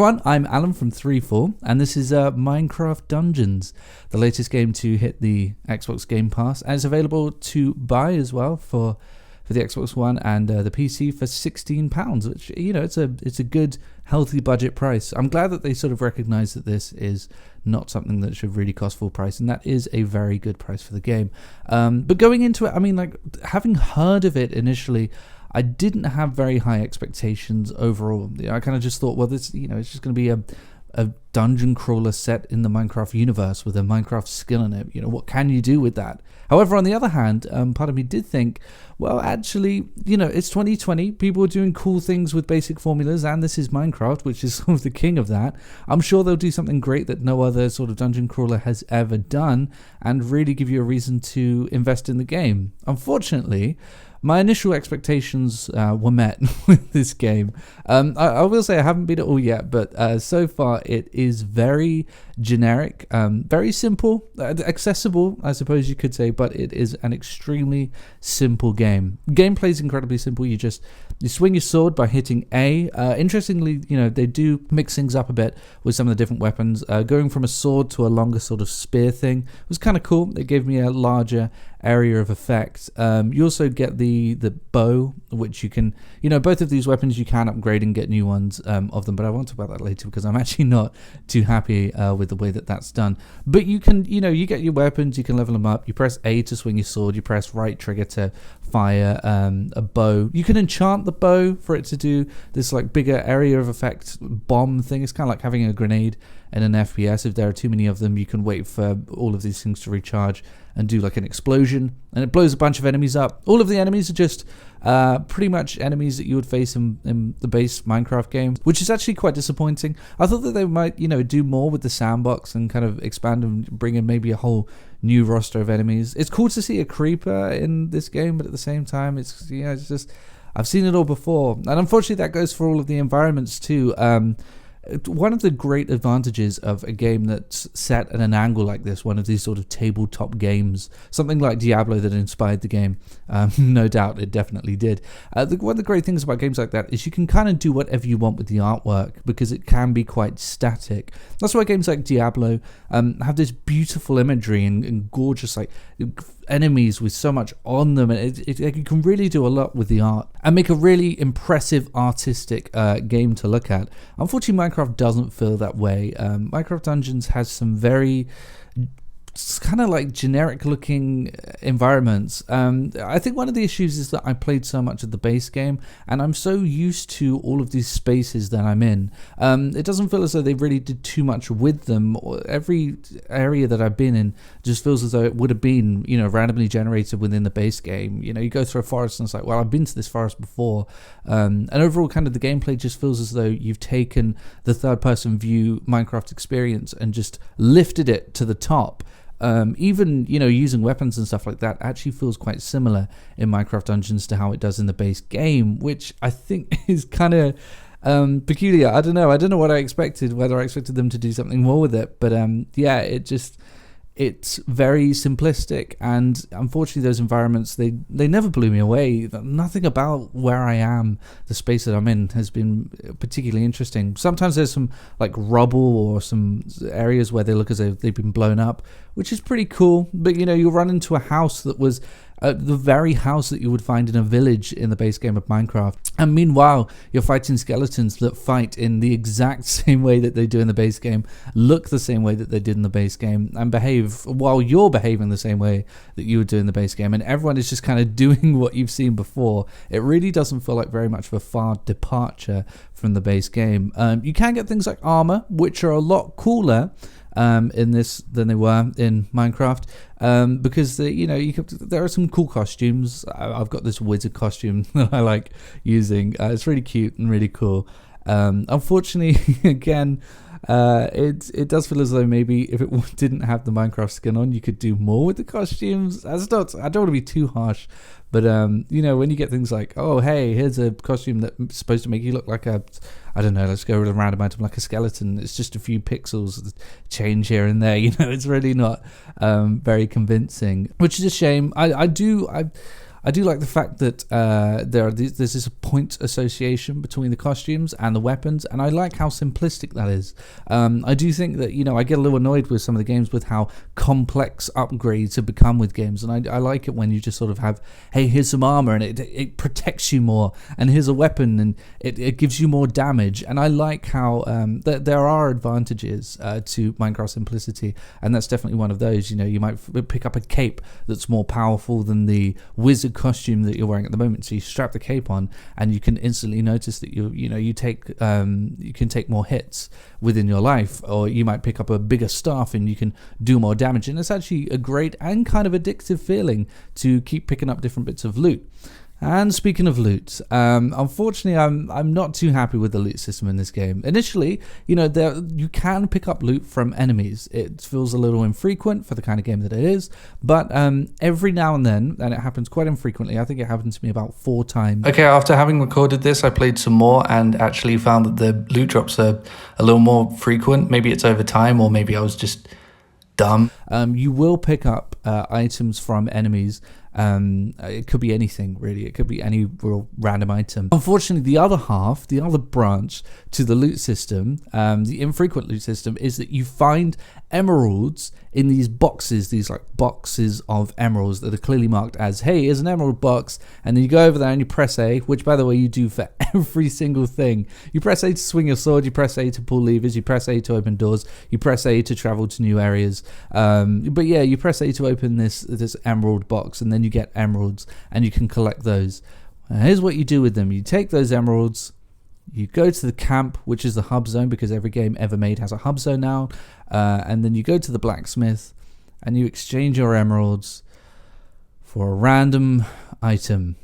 everyone, I'm Alan from 3-4, and this is Minecraft Dungeons, the latest game to hit the Xbox Game Pass, and it's available to buy as well for the Xbox One and the PC for £16, which, you know, it's a good, healthy budget price. I'm glad that they sort of recognize that this is not something that should really cost full price, and that is a very good price for the game. But going into it, I mean, like, having heard of it initially, I didn't have very high expectations overall. I kind of just thought, well, this, you know, it's just going to be a dungeon crawler set in the Minecraft universe with a Minecraft skill in it. You know, what can you do with that? However, on the other hand, part of me did think, well, actually, you know, it's 2020. People are doing cool things with basic formulas, and this is Minecraft, which is sort of the king of that. I'm sure they'll do something great that no other sort of dungeon crawler has ever done, and really give you a reason to invest in the game. Unfortunately, my initial expectations were met with this game. I will say I haven't beat it all yet, but so far it is very generic, very simple, accessible, I suppose you could say, but it is an extremely simple game. Gameplay is incredibly simple. You swing your sword by hitting A. Interestingly, you know, they do mix things up a bit with some of the different weapons. Going from a sword to a longer sort of spear thing was kind of cool. It gave me a larger area of effect. You also get the bow, which you can, you know, both of these weapons you can upgrade and get new ones of them, but I won't talk about that later because I'm actually not too happy with the way that that's done. But you can, you know, you get your weapons, you can level them up. You press A to swing your sword, you press right trigger to fire a bow. You can enchant the bow for it to do this like bigger area of effect bomb thing. It's kind of like having a grenade in an FPS. If there are too many of them, you can wait for all of these things to recharge and do like an explosion, and it blows a bunch of enemies up. All of the enemies are just pretty much enemies that you would face in the base Minecraft game, which is actually quite disappointing. I thought that they might, you know, do more with the sandbox and kind of expand and bring in maybe a whole new roster of enemies. It's cool to see a creeper in this game, but at the same time, it's just, I've seen it all before. And unfortunately, that goes for all of the environments too. One of the great advantages of a game that's set at an angle like this, one of these sort of tabletop games, something like Diablo that inspired the game, no doubt it definitely did. One of the great things about games like that is you can kind of do whatever you want with the artwork because it can be quite static. That's why games like Diablo have this beautiful imagery and gorgeous like enemies with so much on them, and you can really do a lot with the art and make a really impressive artistic game to look at. Unfortunately, Minecraft doesn't feel that way. Minecraft Dungeons has some very kind of like generic looking environments. I think one of the issues is that I played so much of the base game and I'm so used to all of these spaces that I'm in. It doesn't feel as though they really did too much with them. Every area that I've been in just feels as though it would have been, you know, randomly generated within the base game. You know, you go through a forest and it's like, well, I've been to this forest before. And overall kind of the gameplay just feels as though you've taken the third person view Minecraft experience and just lifted it to the top. Even, you know, using weapons and stuff like that actually feels quite similar in Minecraft Dungeons to how it does in the base game, which I think is kind of peculiar. I don't know what I expected, whether I expected them to do something more with it, but yeah, it's very simplistic, and unfortunately those environments, they never blew me away. Nothing about where I am, the space that I'm in, has been particularly interesting. Sometimes there's some like rubble or some areas where they look as though they've been blown up, which is pretty cool, but you know, you'll run into a house that was the very house that you would find in a village in the base game of Minecraft. And meanwhile, you're fighting skeletons that fight in the exact same way that they do in the base game, look the same way that they did in the base game, and behave while you're behaving the same way that you would do in the base game. And everyone is just kind of doing what you've seen before. It really doesn't feel like very much of a far departure from the base game. You can get things like armor, which are a lot cooler in this than they were in Minecraft, because there are some cool costumes. I've got this wizard costume that I like using. It's really cute and really cool. Unfortunately, again, it does feel as though maybe if it didn't have the Minecraft skin on, you could do more with the costumes. I don't want to be too harsh, but you know, when you get things like, oh hey, here's a costume that's supposed to make you look like I don't know, let's go with a random item like a skeleton. It's just a few pixels change here and there. You know, it's really not very convincing, which is a shame. I I do like the fact that there's this point association between the costumes and the weapons, and I like how simplistic that is. I do think that, I get a little annoyed with some of the games with how complex upgrades have become with games, and I like it when you just sort of have, hey, here's some armor and it protects you more, and here's a weapon and it gives you more damage. And I like how there are advantages to Minecraft simplicity, and that's definitely one of those. You might pick up a cape that's more powerful than the wizard costume that you're wearing at the moment, so you strap the cape on and you can instantly notice that you can take more hits within your life, or you might pick up a bigger staff and you can do more damage, and it's actually a great and kind of addictive feeling to keep picking up different bits of loot. And speaking of loot, unfortunately, I'm not too happy with the loot system in this game. Initially, you can pick up loot from enemies. It feels a little infrequent for the kind of game that it is, but every now and then, and it happens quite infrequently. I think it happened to me about 4 times. Okay, after having recorded this, I played some more and actually found that the loot drops are a little more frequent. Maybe it's over time, or maybe I was just dumb. You will pick up items from enemies. It could be anything, really. It could be any real random item. Unfortunately, the other branch to the loot system, the infrequent loot system, is that you find emeralds in these boxes, these boxes of emeralds that are clearly marked as, hey, here's an emerald box, and then you go over there and you press A, which, by the way, you do for every single thing. You press A to swing your sword, you press A to pull levers, you press A to open doors, you press A to travel to new areas. But yeah, you press A to open this emerald box, and then you get emeralds, and you can collect those. Here's what you do with them. You take those emeralds, you go to the camp, which is the hub zone, because every game ever made has a hub zone now, and then you go to the blacksmith and you exchange your emeralds for a random item.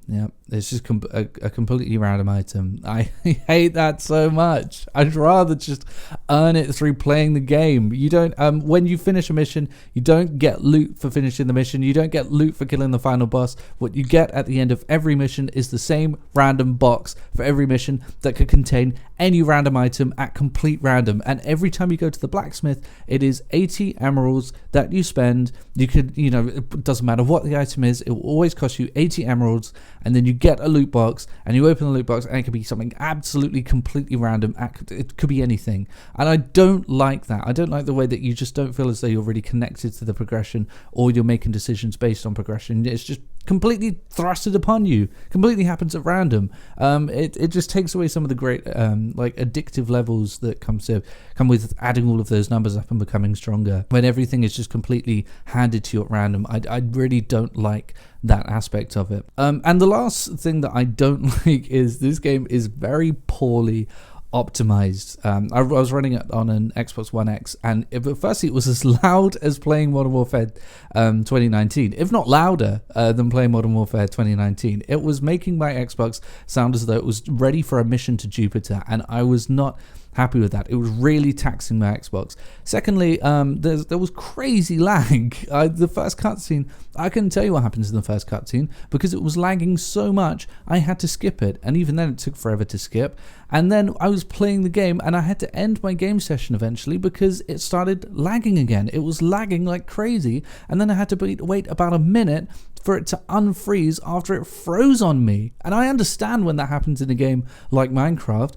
Yep, it's just a completely random item. I hate that so much. I'd rather just earn it through playing the game. You don't, when you finish a mission, you don't get loot for finishing the mission. You don't get loot for killing the final boss. What you get at the end of every mission is the same random box for every mission that could contain any random item at complete random. And every time you go to the blacksmith, it is 80 emeralds that you spend. You could, it doesn't matter what the item is, it will always cost you 80 emeralds. And then you get a loot box, and you open the loot box, and it could be something absolutely completely random. It could be anything. And I don't like that. I don't like the way that you just don't feel as though you're really connected to the progression, or you're making decisions based on progression. It's just completely thrusted upon you. Completely happens at random. It just takes away some of the great addictive levels that come with adding all of those numbers up and becoming stronger. When everything is just completely handed to you at random, I really don't like that aspect of it. And the last thing that I don't like is this game is very poorly optimized. I was running it on an Xbox One X, and firstly it was as loud as playing Modern Warfare 2019, if not louder than playing Modern Warfare 2019. It was making my Xbox sound as though it was ready for a mission to Jupiter, and I was not happy with that. It was really taxing my Xbox. Secondly, there was crazy lag. The first cutscene, I couldn't tell you what happens in the first cutscene because it was lagging so much I had to skip it, and even then it took forever to skip. And then I was playing the game and I had to end my game session eventually because it started lagging again. It was lagging like crazy, and then I had to wait about a minute for it to unfreeze after it froze on me. And I understand when that happens in a game like Minecraft,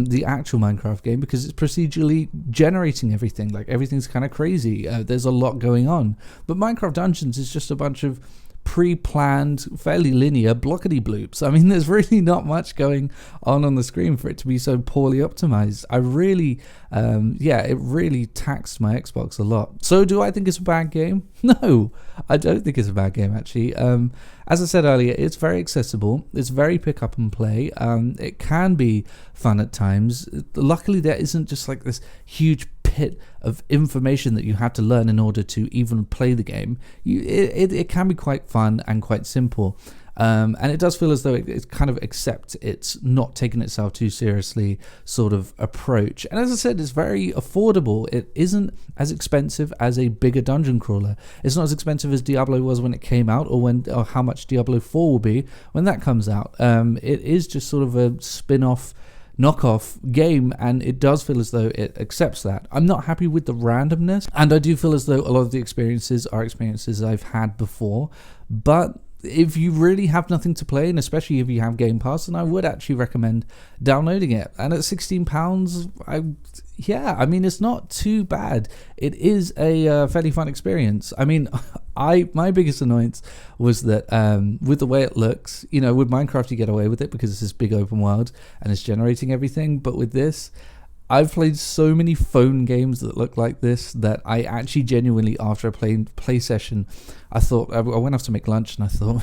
the actual Minecraft game, because it's procedurally generating everything. Like, everything's kind of crazy. There's a lot going on. But Minecraft Dungeons is just a bunch of pre-planned, fairly linear blockety bloops. I mean, there's really not much going on the screen for it to be so poorly optimized. I really, it really taxed my Xbox a lot. So do I think it's a bad game? No, I don't think it's a bad game, actually. As I said earlier, it's very accessible. It's very pick up and play. It can be fun at times. Luckily, there isn't just like this huge pit of information that you have to learn in order to even play the game. It can be quite fun and quite simple. And it does feel as though it kind of accepts it's not taking itself too seriously sort of approach. And as I said, it's very affordable. It isn't as expensive as a bigger dungeon crawler. It's not as expensive as Diablo was when it came out, or how much Diablo 4 will be when that comes out. It is just sort of a spin-off knockoff game, and it does feel as though it accepts that. I'm not happy with the randomness, and I do feel as though a lot of the experiences are experiences I've had before, but if you really have nothing to play, and especially if you have Game Pass, then I would actually recommend downloading it. And at £16, I mean, it's not too bad. It is a fairly fun experience. I mean, my biggest annoyance was that with the way it looks, you know, with Minecraft you get away with it because it's this big open world and it's generating everything. But with this, I've played so many phone games that look like this that I actually genuinely, after a play session, I thought, I went off to make lunch and I thought,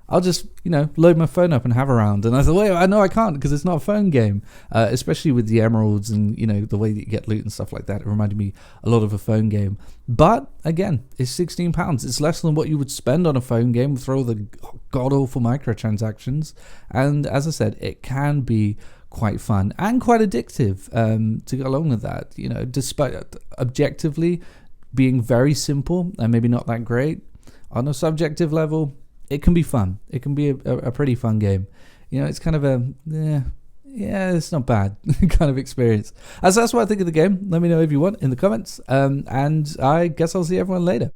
I'll just, you know, load my phone up and have a round. And I thought, wait, I know I can't because it's not a phone game, especially with the emeralds and, you know, the way that you get loot and stuff like that. It reminded me a lot of a phone game. But again, it's £16. It's less than what you would spend on a phone game for all the god-awful microtransactions. And as I said, it can be quite fun and quite addictive to go along with that, you know, despite objectively being very simple and maybe not that great. On a subjective level, it can be fun. It can be a pretty fun game. You know, it's kind of it's not bad kind of experience. As that's what I think of the game. Let me know if you want in the comments. And I guess I'll see everyone later.